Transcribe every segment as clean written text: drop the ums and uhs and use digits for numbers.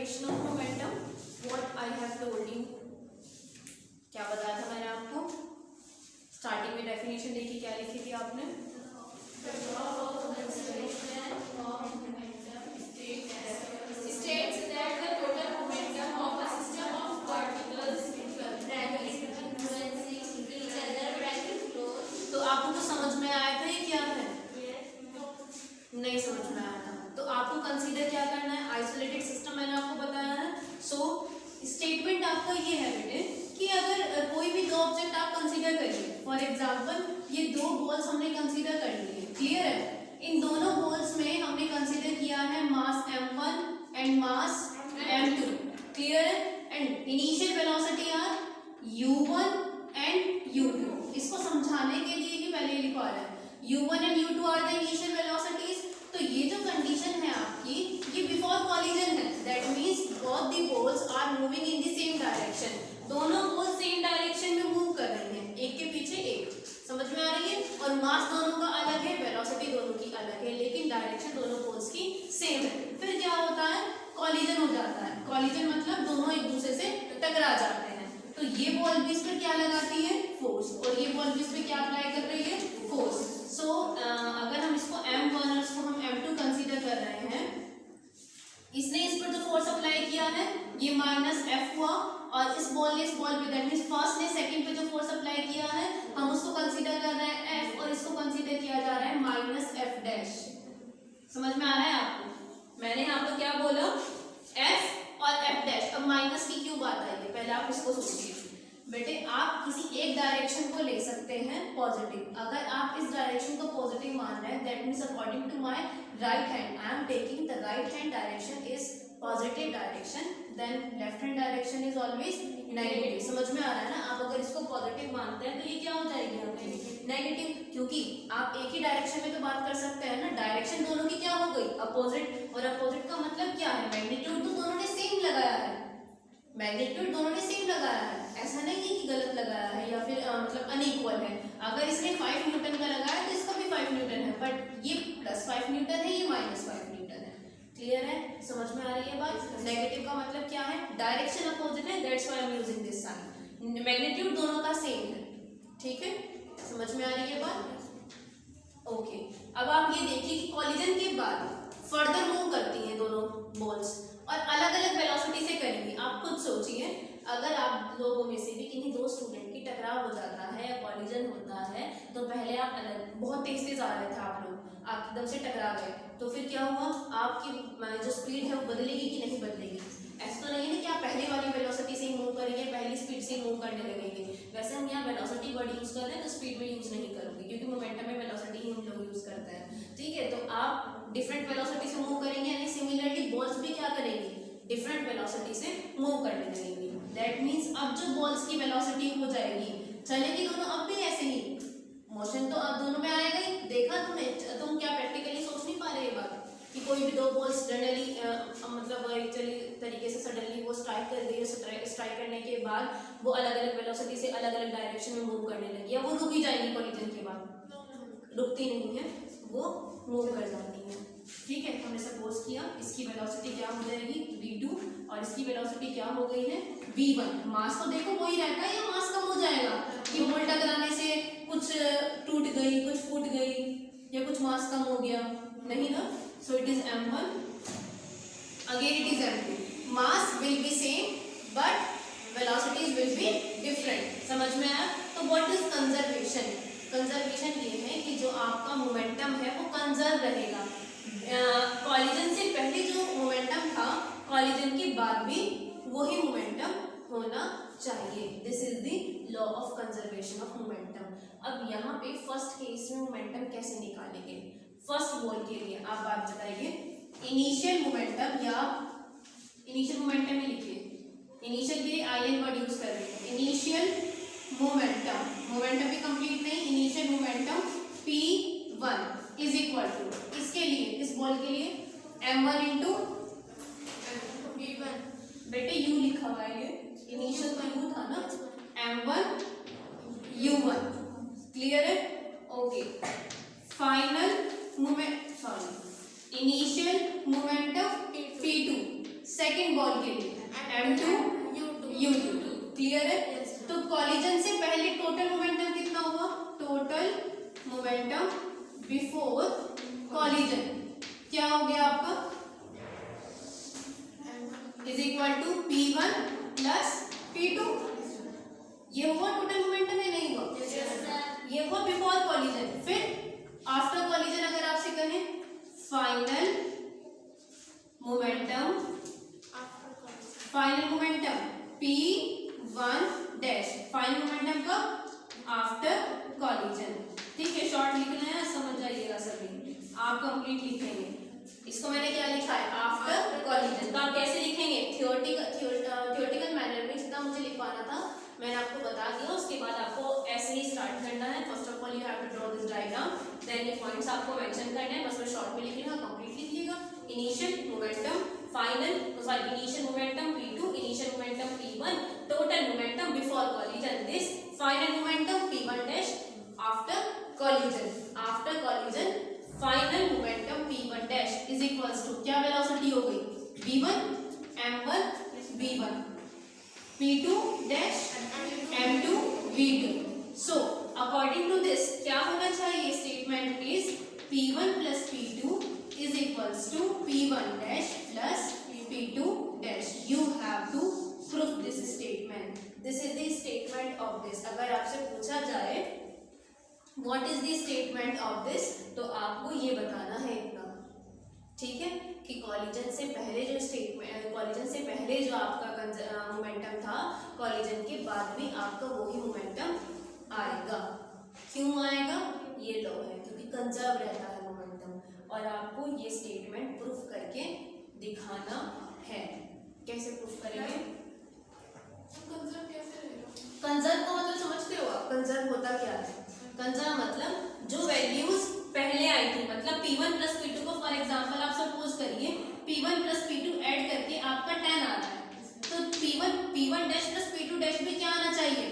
Conservation of momentum, what I have told you, क्या बताया था मैंने आपको? स्टार्टिंग में डेफिनेशन देखी, क्या लिखी थी आपने? states that the total momentum of a system of particles influencing each other तो आपको तो समझ में आया था ये क्या है? नहीं समझ में आया था, तो आपको कंसीडर क्या करना है? आइसोलेटेड सिस्टम मैंने आपको बताया है। सो स्टेटमेंट आपका ये है बेटे कि अगर कोई भी दो ऑब्जेक्ट आप कंसीडर करिए, फॉर एग्जांपल ये दो बॉल्स हमने कंसीडर कर लिए, क्लियर है? इन दोनों बॉल्स में हमने कंसीडर किया है mass m1 and mass m2, clear है? And initial velocity are u1 and u2। इसको समझाने के लिए कि पहले लिखा है u1 and u2 are the initial velocities. तो ये जो कंडीशन है आपकी, ये बिफोर कॉलिजन है, that means both the balls are moving in the same direction, दोनों बॉल्स सेम डायरेक्शन में मूव कर रही हैं, एक के पीछे एक, समझ में आ रही है? और मास दोनों का अलग है, वेलोसिटी दोनों की अलग है, लेकिन डायरेक्शन दोनों बॉल्स की सेम है। फिर क्या होता है? कॉलिजन हो जाता है। कॉलिजन मतलब दोनों एक दूसरे से टकरा जाते हैं। तो ये बॉल भी इस पर क्या लगाती है? फोर्स, और ये बॉल भी इस पर क्या अप्लाई कर रही है? फोर्स। सो अगर हम इसको m1 और इसको हम m2 कंसीडर कर रहे हैं, इसने इस पर जो फोर्स अप्लाई किया है ये माइनस f हुआ, और इस बॉल ने इस बॉल पे, दैट मींस फर्स्ट ने सेकंड पे जो फोर्स अप्लाई किया है हम उसको कंसीडर कर रहे हैं f, और इसको कंसीडर किया जा रहा है माइनस f डैश। समझ में आ रहा है आपको? मैंने यहाँ पर क्या बोला? f और f डैश। अब माइनस की क्यों बात आई है, पहले आप इसको सोचिए बेटे। आप किसी एक डायरेक्शन को ले सकते हैं पॉजिटिव, अगर आप इस डायरेक्शन को पॉजिटिव मान रहे हैं, that means according to my right hand I am taking the right hand direction is positive direction, then left hand direction is always negative. समझ में आ रहा है ना? आप अगर इसको पॉजिटिव मानते हैं तो ये क्या हो जाएगी यहाँ पे? नेगेटिव, क्योंकि आप एक ही डायरेक्शन में तो बात कर सकते हैं ना। डायरेक्शन दोनों की क्या हो गई? अपोजिट, और अपोजिट का मतलब क्या है? मैग्नीट्यूड तो दोनों ने सेम लगाया है, मैग्नीट्यूड दोनों ने सेम लगाया है, ऐसा नहीं है कि गलत लगाया है या फिर मतलब अनइक्वल है। अगर इसने 5 न्यूटन का लगाया तो इसका भी 5 न्यूटन है, बट ये +5 न्यूटन है, ये -5 न्यूटन है। क्लियर है? समझ में आ रही है बात? नेगेटिव का मतलब क्या है? डायरेक्शन अपोजिट है, that's why I am using this sign. Magnitude दोनों का सेम है, ठीक है? समझ में आ रही है बात? ओके। अब आप ये देखिए कि कॉलिजन के बाद फर्दर मूव करती हैं दोनों बॉल्स, और अलग अलग वेलोसिटी से करेंगी। आप खुद सोचिए, अगर आप लोगों में से भी किन्हीं दो स्टूडेंट की टकराव हो जाता है या कॉलिजन होता है, तो पहले आप अलग बहुत तेज तेज आ रहे थे, आप लोग एकदम से टकरा गए, तो फिर क्या हुआ? आपकी जो स्पीड है वो बदलेगी कि नहीं बदलेगी? ऐसा तो नहीं है ना कि आप पहले वाली वेलोसिटी से ही मूव करेंगे, पहली स्पीड से ही मूव करने लगेंगे। वैसे हम यहाँ वेलोसिटी वर्ड यूज कर रहे हैं तो स्पीड में यूज नहीं करूँगी, क्योंकि मोमेंटम में वेलोसिटी ही हम लोग यूज करते हैं, ठीक है? तो आप डिफरेंट वेलोसिटी से मूव करेंगे, यानी सिमिलरली बॉल्स भी क्या करेंगी? डिफरेंट वेलोसिटी से मूव करने लगेंगी। दैट मीन्स अब जो बॉल्स की वेलोसिटी हो जाएगी, चलेगी दोनों अब भी ऐसे ही, मोशन तो अब दोनों में आएगा ही। देखा तुमने? तुम क्या प्रैक्टिकली सोच नहीं पा रहे ये बात कि कोई भी दो बॉल्स सडनली मतलब एक्चुअली तरीके से सडनली वो स्ट्राइक कर गई, स्ट्राइक करने के बाद वो अलग अलग वेलोसिटी से अलग अलग डायरेक्शन में मूव करने लगी, या वो रुक ही जाएगी कॉलिजन के बाद? रुकती नहीं है, वो मूव कर जाती है, ठीक है? हमने सपोज किया इसकी वेलोसिटी क्या हो जाएगी? v2, और इसकी वेलोसिटी क्या हो गई है? v1। मास तो देखो वही रहता है, या मास कम हो जाएगा कि बॉल टकराने से कुछ टूट गई, कुछ फूट गई, या कुछ मास कम हो गया? नहीं ना। So it is m1, again it is m2। Mass will be same but velocities will be different. समझ में आया? तो व्हाट इज कंजर्वेशन? कंजर्वेशन ये है कि जो आपका मोमेंटम है वो कंजर्व रहेगा। कॉलिजन से पहले जो मोमेंटम था, कॉलिजन के बाद भी वही मोमेंटम होना चाहिए। This is the law of conservation of momentum. अब यहाँ पे फर्स्ट केस में मोमेंटम कैसे निकालेंगे? फर्स्ट बॉल के लिए आप बात बताइए। इनिशियल मोमेंटम, या इनिशियल मोमेंटम ही लिखिए, इनिशियल के लिए आई एन वर्ड यूज कर रहे हैं। इनिशियल मोमेंटम, मोमेंटम भी कंप्लीट नहीं, initial momentum p1 is equal to, इसके लिए, इस बॉल के लिए m1 इंटू v1। बेटे u लिखा हुआ है, ये इनिशियल तो u था ना, m1 u1। क्लियर है? Okay. Final moment, sorry, initial momentum p2, second ball के लिए m2 u2 क्लियर है। तो कॉलिजन से पहले टोटल मोमेंटम कितना हुआ, टोटल मोमेंटम बिफोर कॉलिजन क्या हो गया आपका, is equal to p1 plus p2। ये हुआ टोटल मोमेंटम है, नहीं हुआ, ये हुआ बिफोर कॉलिजन। फिर आफ्टर कॉलिजन अगर आपसे कहें final momentum p1 dash, final momentum का आफ्टर कॉलिजन। ठीक है, शॉर्ट लिखना है, समझ जाइएगा सभी, आप कंप्लीट लिखेंगे। इसको मैंने क्या लिखा है, आफ्टर कॉलिजन। तो आप कैसे लिखेंगे, थियोरेटिकल मैनर में जितना मुझे लिखवाना था मैंने आपको बता दिया। उसके बाद आपको ऐसे ही स्टार्ट करना है। First of all you have to draw this diagram, then ये पॉइंट्स आपको मेंशन करने हैं, बस मैं शॉर्ट में लिखिएगा, कंप्लीट लिखिएगा। Initial momentum initial momentum p2, initial momentum p1, total momentum before collision this, final momentum p1 dash after collision final momentum p1 dash is equals to क्या वेलोसिटी हो गई, v1 m1 v1 p2 dash m2 v2। So according to this क्या होना चाहिए, statement is p1 plus p2 is equals to p1 dash plus p2 dash। You have to prove this statement. This is the statement of this। अगर आपसे पूछा जाए what is the statement of this, तो आपको ये बताना है इतना, ठीक है, कि कॉलिजन से पहले जो स्टेटमेंट, कॉलिजन से पहले जो आपका मोमेंटम था, कॉलिजन के बाद भी आपका वही मोमेंटम आएगा। क्यों आएगा, ये लॉ है, क्योंकि कंजर्व रहता है मोमेंटम, और आपको ये स्टेटमेंट प्रूफ करके दिखाना है। कैसे प्रूफ करेंगे, कंजर्व का मतलब समझते हो आप, कंजर्व होता क्या है, कंजर्व मतलब जो वैल्यूज पहले आई थी, मतलब p1 प्लस p2 को फॉर एग्जांपल आप सपोज करिए p1 प्लस p2 ऐड करके आपका 10 आ रहा है, तो p1 dash plus p2 dash में क्या आना चाहिए,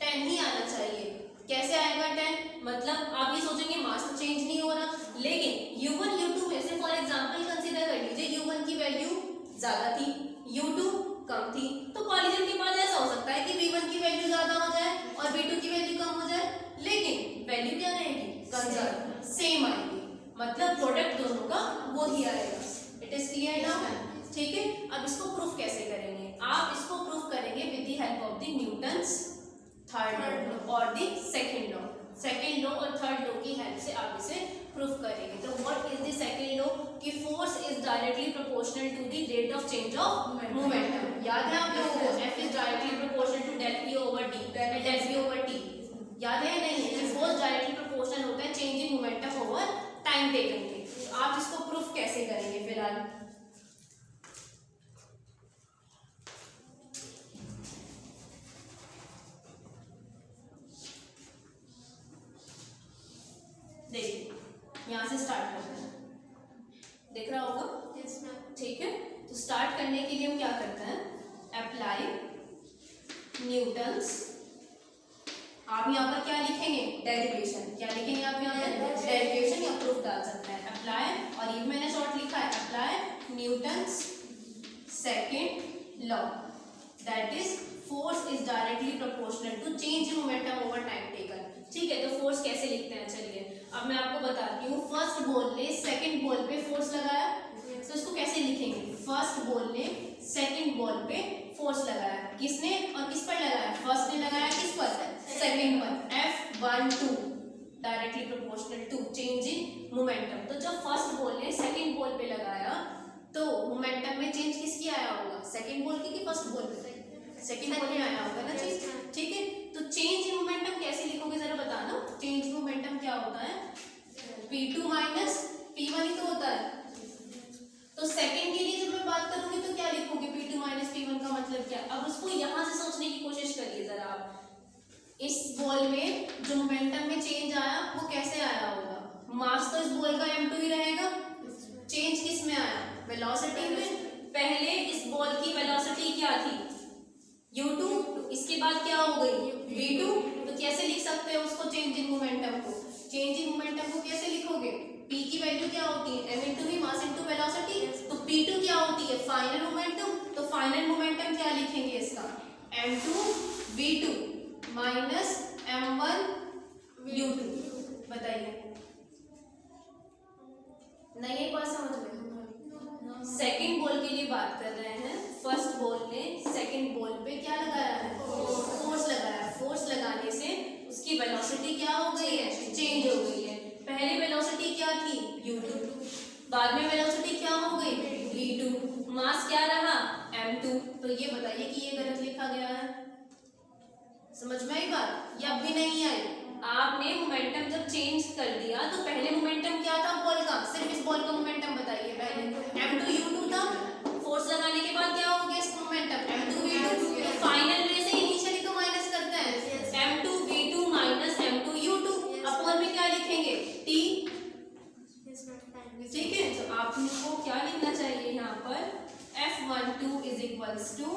10 ही आना चाहिए। कैसे आएगा 10, मतलब आप ये सोचेंगे मास तो चेंज नहीं हो रहा, लेकिन u1 u2 में से फॉर एग्जांपल कंसीडर कर लीजिए u1 की वैल्यू ज्यादा थी, u2 कम थी, तो कॉलिजन के बाद ऐसा हो सकता है कि v1 की वैल्यू ज्यादा हो जाए और v2 की वैल्यू कम हो जाए, लेकिन वैल्यू क्या रहेगी, कंजर्व सेम आएगी, मतलब प्रोडक्ट दोनों का वो ही आएगा। इट इज क्लियर नाउ, ठीक है। अब इसको प्रूफ कैसे करेंगे, आप इसको प्रूफ करेंगे with the help of the Newton's third law और द सेकंड लॉ और थर्ड लॉ की हेल्प से आप इसे प्रूफ करेंगे। तो what is the second law, कि force is directly proportional to the rate of change of momentum. याद है आप लोगों को, F is directly proportional to del P over d, del P over t, याद है या नहीं है, कि फोर्स डायरेक्टली प्रोपोर्शनल होता है change in momentum over time taken के। तो आप इसको प्रूफ कैसे करेंगे, फिलहाल देखिए, यहाँ से स्टार्ट करते हैं, दिख रहा होगा, ठीक है। तो स्टार्ट करने के लिए हम क्या करते हैं, अप्लाई न्यूटन्स, आप यहाँ पर क्या लिखेंगे, डेरिवेशन, क्या लिखेंगे आप यहाँ पर, डेरिवेशन या प्रूफ डाल सकते हैं, अप्लाई, और ये मैंने शॉर्ट लिखा है, apply Newton's second law, that is force is directly proportional to change in momentum over time taken. ठीक है, तो फोर्स कैसे लिखते हैं, चलिए अब मैं आपको बताती हूँ। फर्स्ट बॉल ने सेकंड बॉल पे फोर्स लगाया, तो इसको कैसे लिखेंगे, फर्स्ट बॉल ने सेकंड बॉल पे फोर्स लगाया, किसने और किस पर लगाया, फर्स्ट ने लगाया किस पर, सेकंड पर, F12 directly proportional to change in momentum. तो जब फर्स्ट बॉल ने सेकंड बॉल पे लगाया तो मोमेंटम में चेंज किसकी आया होगा, सेकंड बॉल की, फर्स्ट बॉल पे, सेकंड बॉल में आया होगा ना चेंज, ठीक है। तो चेंज इन मोमेंटम कैसे लिखोगे जरा बताना, चेंज इन मोमेंटम क्या होता है, P2 माइनस P1 ही तो होता है। तो सेकंड के लिए जब मैं बात करूंगी तो क्या लिखोगे, P2 माइनस P1 का मतलब क्या। अब उसको यहाँ से सोचने की कोशिश करिए जरा आप, इस बॉल में जो मोमेंटम में चेंज आया वो कैसे आया होगा, मास तो इस बॉल का m2 ही रहेगा, चेंज किस में आया, वेलोसिटी में। पहले इस बॉल की वेलोसिटी क्या थी, u2, इसके बाद क्या हो गई, v2। तो कैसे लिख सकते हो उसको, चेंज इन मोमेंटम को, चेंज इन मोमेंटम को कैसे लिखोगे, p की वैल्यू क्या होती है, m into v, mass into velocity. तो p2 क्या होती है, फाइनल फाइनल मोमेंटम क्या लिखेंगे इसका, m2 v2 minus m1 u2। बताइए, नहीं एक बात समझ में? सेकंड बॉल के लिए बात कर रहे हैं। फर्स्ट बॉल ने सेकंड बॉल पे क्या लगाया है, फोर्स लगाया है। फोर्स लगाने से उसकी वेलोसिटी क्या हो गई है, चेंज हो गई है। पहले वेलोसिटी क्या थी, u2, बाद में वेलोसिटी क्या हो गई, v2, मास क्या रहा, m2। तो ये बताइए कि ये गलत लिखा गया है। समझ में आई बात या भी नहीं आई? आपने मोमेंटम जब चेंज कर दिया तो पहले मोमेंटम क्या था बॉल का, सिर्फ इस बॉल का मोमेंटम बताइए। पहले m2 u2 था, फोर्स लगाने के बाद क्या हो गया इसका मोमेंटम, m2 v2। तो फाइनल में से इनिशियली तो माइनस करते हैं, m2 v2 minus m2 u2 upon में क्या लिखेंगे, t। ठीक है, तो आपको क्या लिखना चाहिए यहाँ पर, f12 is equals to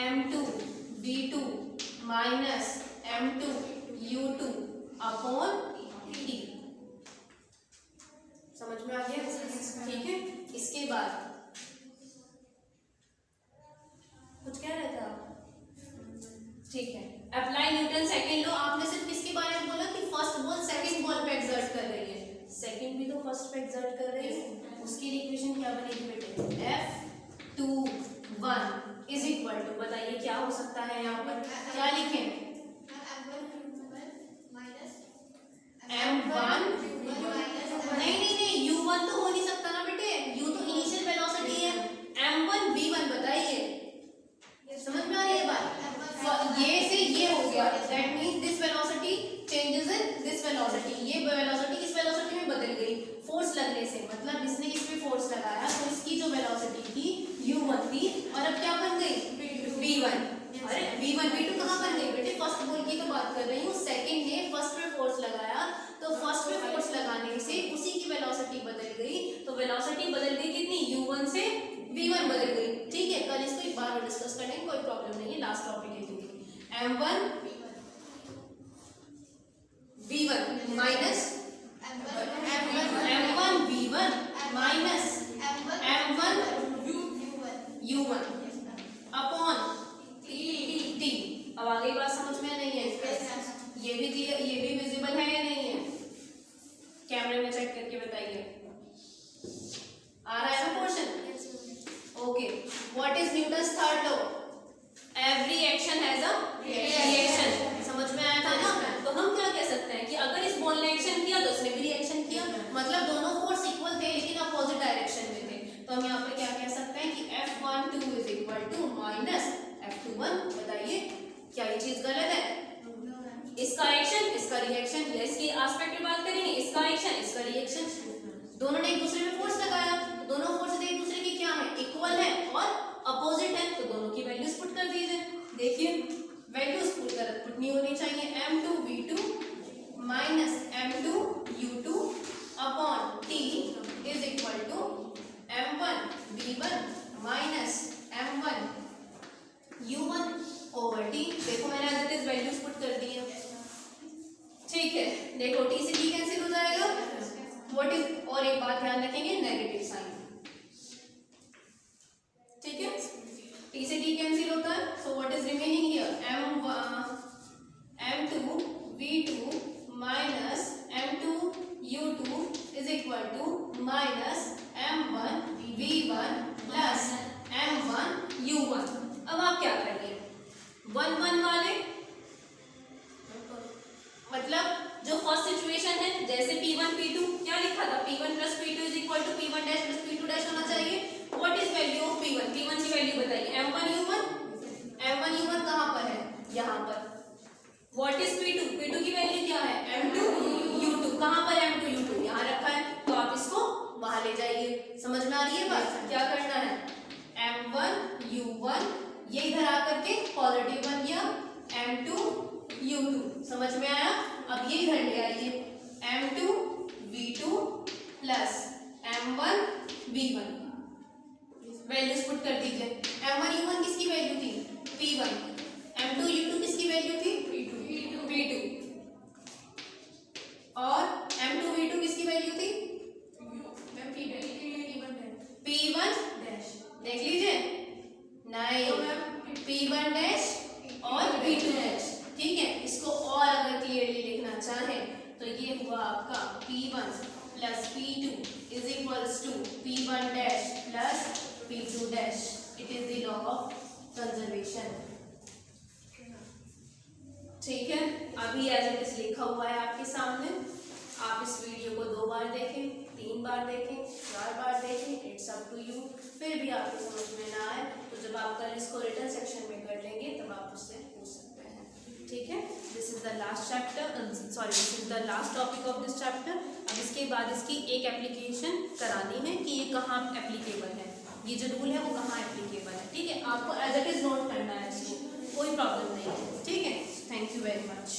m2 v2 minus m2 u2 upon t। समझ में आ गया? ठीक है, इसके बाद कुछ कह रहे थे आप? ठीक है, अप्लाई न्यूटन सेकंड लॉ। आपने सिर्फ किसके बारे में बोला कि फर्स्ट बॉल सेकंड बॉल पे एक्सर्ट कर रही है, सेकंड भी तो फर्स्ट पे एक्सर्ट कर रही है। उसके लिए इक्वेशन क्या बनेगी बेटे, F21 इज इक्वल टू, बताइए क्या हो सकता है यहाँ पर, क्या लिखें, m1 नहीं u1 तो हो नहीं सकता ना बेटे, u तो इनिशियल वेलोसिटी है। m1 v1 बताइए, समझ में आ रही है बात? ये से ये हो गया, that means this velocity changes in this velocity, ये वेलोसिटी इस वेलोसिटी में बदल गई फोर्स लगने से। मतलब इसने इस पे फोर्स लगाया तो इसकी जो वेलोसिटी थी u1 थी और अब क्या बन गई, v1। अरे v1 v2 कहाँ बन गई बेटे, फर्स्ट बॉल की तो बात कर रही हूँ। सेकंड ने फर्स्ट पे फोर्स लगाया तो फर्स्ट पे फोर्स लगाने से उसी की वेलोसिटी बदल गई। तो वेलोसिटी बदल गई कितनी, u1 से v1 बदल गई। ठीक है, कल इसको एक बार और डिस्कस करेंगे, कोई प्रॉब्लम नहीं है, लास्ट टॉपिक है क्योंकि m1 v1 minus m1 v1 minus m1 u1 upon t। अब आगे बात समझ में नहीं है? ये भी क्लियर, ये भी विजिबल है या नहीं है? कैमरे में चेक करके बताइए, आ रहा है ना question? Okay, what is Newton's third law, every action has a reaction. समझ में आया था ना? तो हम क्या कह सकते हैं कि अगर इस बॉल ने एक्शन किया तो इसने भी रिएक्शन किया, मतलब दोनों फोर्स इक्वल थे लेकिन अपोजिट डायरेक्शन में थे। तो हम यहाँ पे क्या कह सकते हैं कि F12 is equal to minus F21। बताइए क्या ये चीज गलत है? इसका एक्शन इसका रिएक्शन, या इसकी एस्पेक्ट में बात करेंगे, इसका एक्शन इसका रिएक्शन, दोनों ने एक दूसरे में फोर्स लगाया, तो दोनों फोर्स एक दूसरे की क्या है, इक्वल है और अपोजिट है, तो दोनों की वैल्यूज पुट कर दीजिए। देखिए वैल्यूज पुट नहीं होनी चाहिए, m2 v2 minus m2 u2 upon t is equal to m1 v1 minus m1 u1 over t। देखो मैंने as it is values put कर दी है। ठीक है, देखो t से t कैंसिल हो जाएगा, व्हाट इज, और एक बात ध्यान रखेंगे, नेगेटिव साइन। ठीक है, t से t कैंसिल होता है, so what is remaining here, m2 v2 minus m2 u2 is equal to minus m1 v1 plus m1 u1। अब आप क्या करिए, 1 1 वाले, मतलब जो फर्स्ट सिचुएशन है, जैसे p1 p2 क्या लिखा था, p1 plus p2 is equal to p1 dash plus p2 dash होना चाहिए। What is value of p1, p1 की वैल्यू बताइए, m1 u1 कहाँ पर है, यहाँ पर। व्हाट इज p2, p2 की वैल्यू क्या है, m2 u2 कहाँ पर है, m2 u2 यहाँ रखा है, तो आप इसको वहां ले जाइए। समझ में आ रही है बात? क्या करना है, m1 u1 ये इधर आकर के पॉजिटिव बन गया, m2 u2, समझ में आया? अब ये इधर ले आइए, m2 v2 plus m1 v1, values put कर दीजिए। m1 u1 किसकी वैल्यू थी, p1, m2 u2 किसकी वैल्यू थी, p2, और m2 v2 किसकी वैल्यू थी, p1 देख लीजिए, 9 plus P2 is equals to P1 dash plus P2 dash. It is the law of conservation. ठीक है, अभी एज इट इज लिखा हुआ है आपके सामने. आप इस वीडियो को 2 बार देखें, 3 बार देखें, 4 बार देखें, इट्स अप टू यू. फिर भी आपको समझ में ना आए तो जब आप कल इसको रिटन सेक्शन में कर लेंगे तब आप उससे पूछ सकते हैं. ठीक है, this is the last chapter, sorry this is the last topic of this chapter. अब इसके बाद इसकी एक एप्लीकेशन करानी है कि ये कहाँ एप्लीकेबल है, ये जो रूल है वो कहाँ एप्लीकेबल है. ठीक है, आपको एज इट इज नोट करना है इसको, कोई प्रॉब्लम नहीं है. ठीक है, थैंक यू वेरी मच.